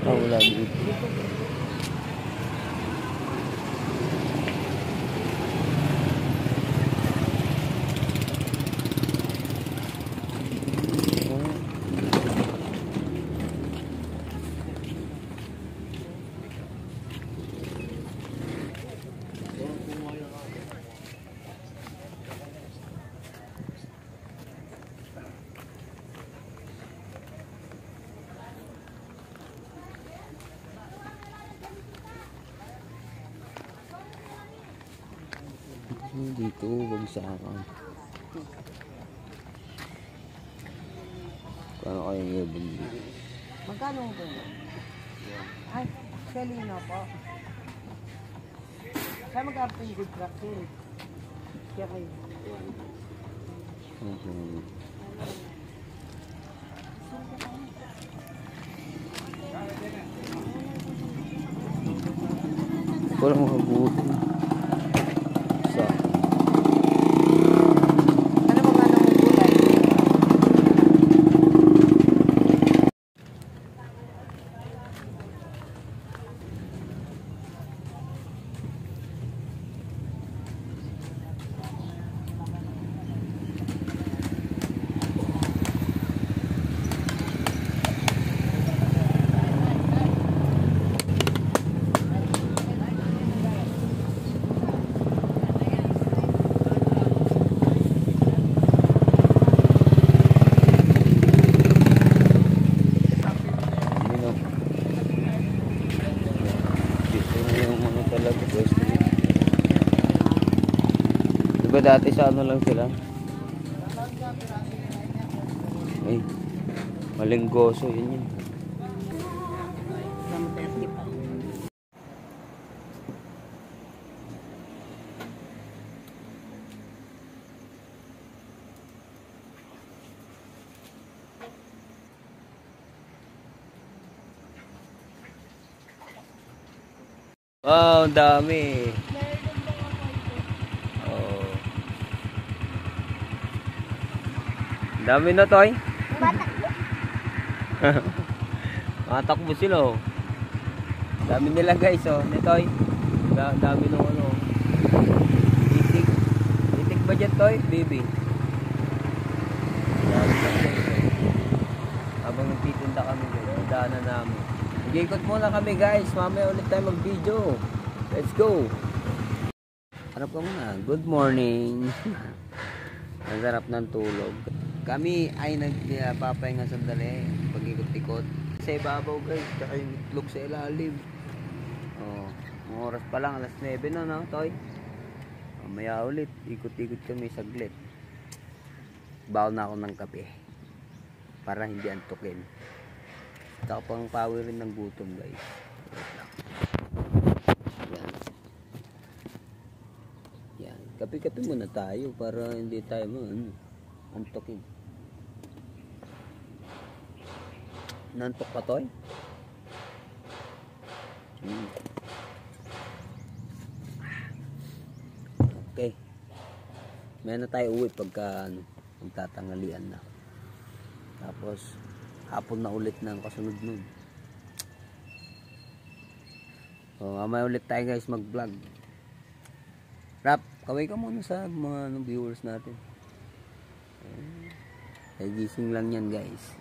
Ah, wala dito. Dito, bagsakan. Kano kayo yung bumili? Magkano ang gulo? Ay, Selino po. Kaya mag-arto yung good truck yun. Kaya kayo. Walang makabutin. Sa Ano ba nga ng gulay? diba dati sa ano lang sila? Ay, malinggoso yun yun. Wow, ang dami. Oh. Dami na, Toy. Matakbo sila, oh. Dami nila, guys, oh. Ni Toy. Dami nung ano. Itik. Itik ba dyan, Toy? Baby. Dami na, guys. Habang nagtitinda kami, guys. Daanan namin. Ikot muna kami, guys. Mamaya ulit tayo mag-video. Let's go. Harap ka muna. Good morning. Ang sarap ng tulog. Kami ay nagpapahinga sandali. Pag-ikot-ikot. Sa ibabaw, guys. Tsaka yung itlog sa ilalim. Oh, mga oras pa lang. Alas 9 na, no, Toy? Mamaya ulit. Ikot-ikot kami saglit. Baon na ako ng kape. Para hindi antukin. Saka pang power rin ng gutom, guys. Yan. Yan. Kape-kape muna tayo para hindi tayo antokin. Nantok pa, Toy? Okay. May na tayo uwi pagka magtatangalian na. Tapos hapon na ulit ng kasunod nun. So, mamaya ulit tayo, guys, mag-vlog. Rap, kaway ka muna sa mga viewers natin. Ay, gising lang yan, guys.